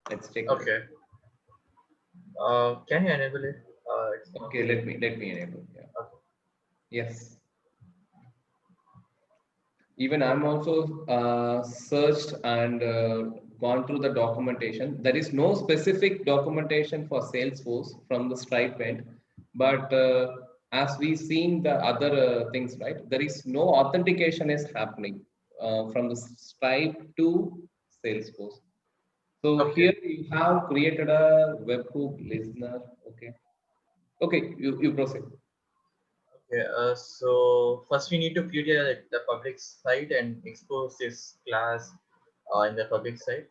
Let's take a look. Okay. Can you enable it? It's not. Okay, let me enable. Yeah. Okay. Yes. Even I'm also searched and gone through the documentation. There is no specific documentation for Salesforce from the Stripe end, but as we seen the other things, right? There is no authentication is happening from the Stripe to Salesforce. So Okay. here you have created a webhook listener. Okay. Okay, you proceed. Okay. So first we need to create the public site and expose this class in the public site,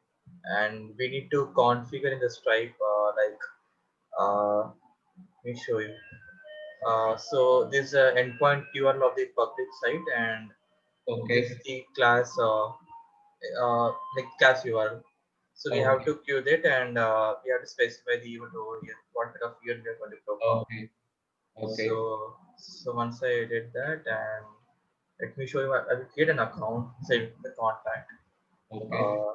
and we need to configure in the Stripe let me show you. So this is endpoint URL of the public site, and this is Okay. the class like class URL. So we have Okay. to queue that, and we have to specify the event over here, what kind of event we are going to perform. Okay. Okay. So once I did that, and let me show you, I will create an account, say the contact. Okay. Uh,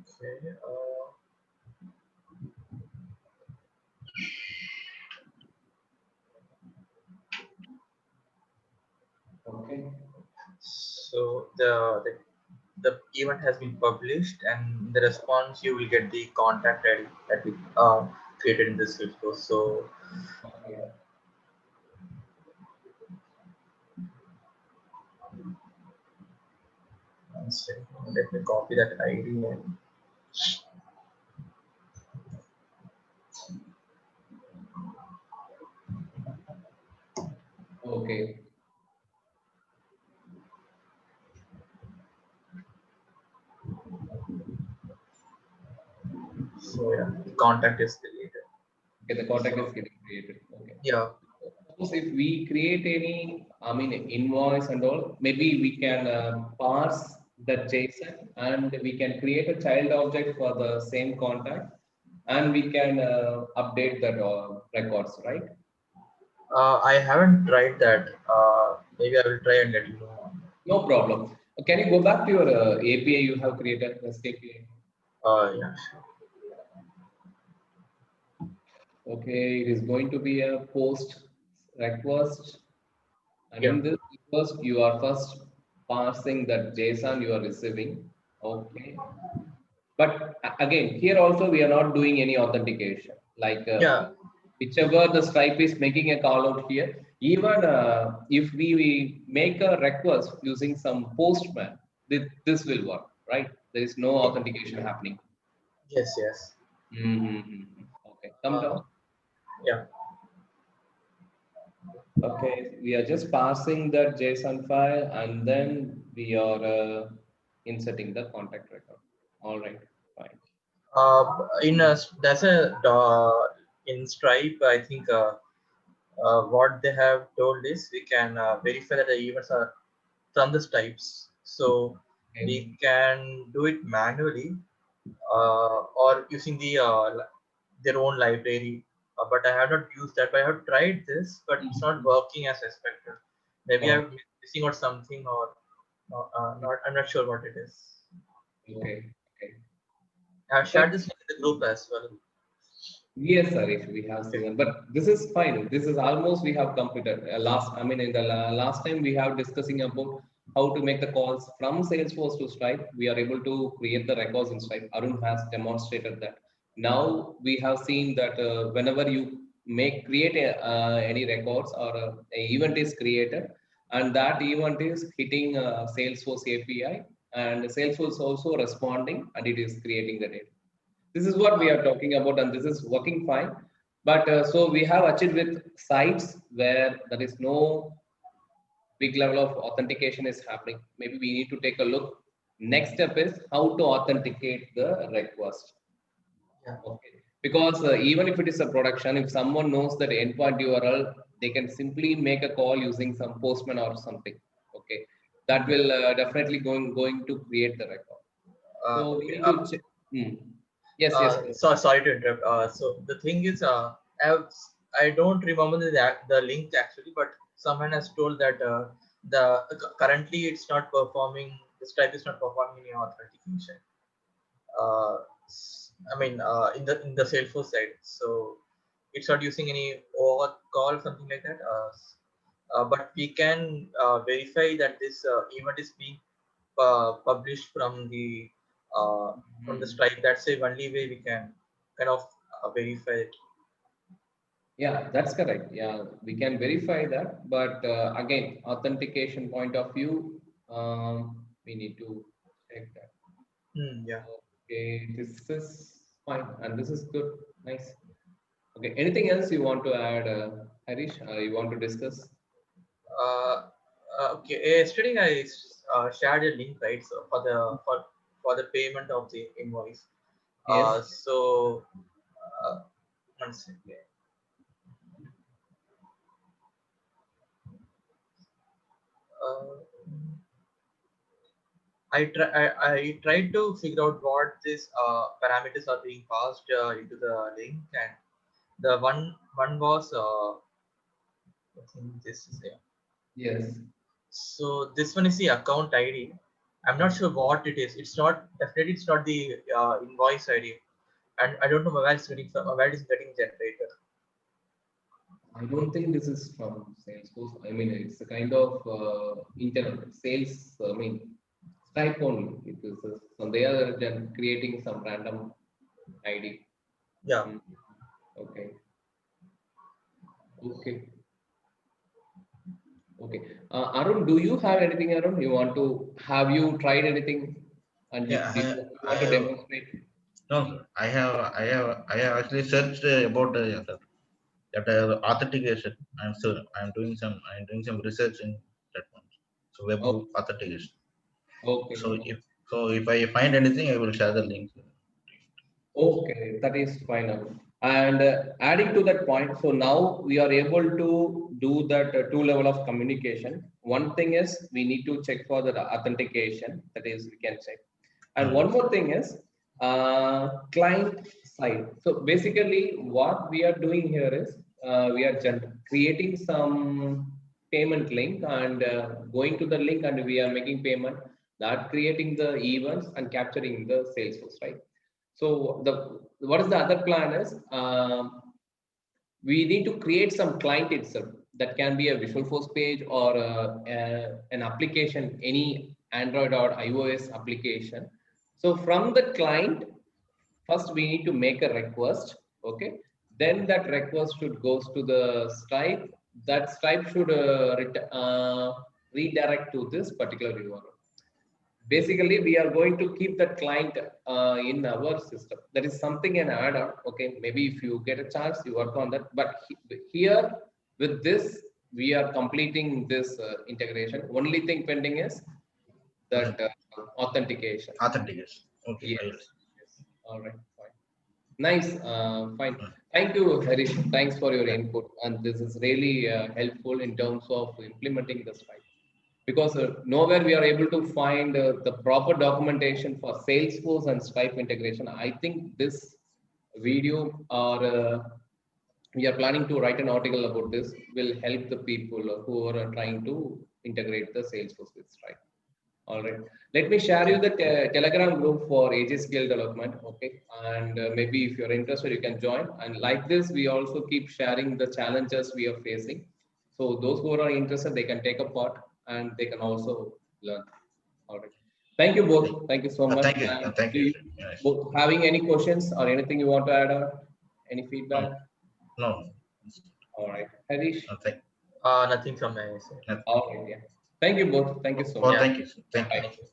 okay. Okay. So the event has been published, and in the response you will get the contact ID that we created in this Salesforce. So Okay. one second, let me copy that ID and Okay. so yeah, the contact is deleted. Okay, the contact is So getting created. Okay. yeah, Suppose if we create any, I mean, invoice and all, maybe we can parse the JSON and we can create a child object for the same contact and we can update the records, right? I haven't tried that. Maybe I will try and let you know. No problem. Can you go back to your API you have created, REST API? Yeah, sure. Okay, it is going to be a post request. And Yeah. in this request, you are first parsing that JSON you are receiving. Okay. But again, here also we are not doing any authentication. Like Yeah. whichever the Stripe is making a call out here, even if we make a request using some postman, this will work, right? There is no authentication happening. Yes. Yes. Mm-hmm. Okay, come Uh, down. yeah. Okay, we are just parsing that JSON file and then we are inserting the contact record. All right, fine. In a That's a in Stripe, I think what they have told is we can verify that the events are from the Stripes. So we Okay. can do it manually or using their own library. But I have not used that. But I have tried this, but it's not Mhm. working as expected. Maybe I'm Okay. missing out something, or not. I'm not sure what it is. Okay. Okay. I've But shared this link in the group as well. yes, sir, if we have seen it. But this is fine. This is almost we have completed. Last, I mean, in the last time we have discussing about how to make the calls from Salesforce to Stripe. We are able to create the records in Stripe. Arun has demonstrated that. Now we have seen that whenever you create any records or a event is created, and that event is hitting Salesforce API, and Salesforce also responding, and it is creating the data. This is what we Uh, are talking about, and this is working fine. But so we have achieved with sites where there is no big level of authentication is happening. Maybe we need to take a look. Next step is how to authenticate the request. yeah. Okay. Because even if it is a production, if someone knows that endpoint URL, they can simply make a call using some postman or something. Okay, that will definitely going to create the record. So we Okay. need to check. Yes, yes. So sorry to interrupt. So the thing is, I don't remember the link actually, but someone has told that currently it's not performing. This type is not performing any authentication. In the Salesforce side, so it's not using any OAuth call, something like that. But we can verify that this event is being published from the Stripe. That's the only way we can kind of verify it. Yeah, that's correct. Yeah, we can verify that. But again, authentication point of view, we need to check that. Yeah. Okay, this is fine. And this is good. Nice. Okay, anything else you want to add, Harish? You want to discuss? Okay. Yesterday I shared a link, right? So for the payment of the invoice. Yes. So one second. Uh, I tried to figure out what these parameters are being passed into the link, and the one was I think this is there. Yes. So this one is the account ID. I'm not sure what it is. It's not definitely it's not the invoice ID, and I don't know where it's getting generated. I don't think this is from Salesforce. I mean, it's a kind of internal sales. I mean, Stripe only. It is so they are creating some random ID. Yeah. Mm, okay. Okay. Okay. Arun, do you have anything, Arun? You want to have you tried anything and Yeah, did you I want to have demonstrate? no, sir. I have actually searched about that authentication. I'm doing some research in that one. So web Oh, authentication. okay. So if I find anything, I will share the link. Okay, that is fine. Arun. And adding to that point, so now we are able to do that two level of communication. One thing is we need to check for the authentication. That is, we can check. And one Yes. more thing is client side. So basically, what we are doing here is we are creating some payment link and going to the link and we are making payment. That creating the events and capturing the Salesforce, right? So the what is the other plan is we need to create some client itself that can be a Visualforce page or an application, any Android or iOS application. So from the client, first we need to make a request. Okay, then that request should goes to the Stripe. That Stripe should redirect to this particular URL. Basically we are going to keep that client in our system. That is something an add-on. Okay, maybe if you get a chance you work on that, but here with this we are completing this integration. Only thing pending is that authentication. Authentication. Okay, I Yes, will. yes. All right, fine. Nice. Fine. Thank you, Harish. Thanks for your Yeah. input, and this is really helpful in terms of implementing the Stripe, because nowhere we are able to find the proper documentation for Salesforce and Stripe integration. I think this video or we are planning to write an article about this will help the people who are trying to integrate the Salesforce with Stripe. All right. Let me share you the Telegram group for AJ skill development. Okay. And maybe if you're interested, you can join. And like this, we also keep sharing the challenges we are facing. So those who are interested, they can take a part and they can also learn. All right. Thank you both. Thank you so much. Thank you. And Thank do you. you Yes. both having any questions or anything you want to add on? Any No, feedback? no. All right. Harish. Thank. Nothing from my side. All right. Yeah. Thank you both. Thank you so Oh, much. Yeah. thank you. Thank you. Bye. Thank you.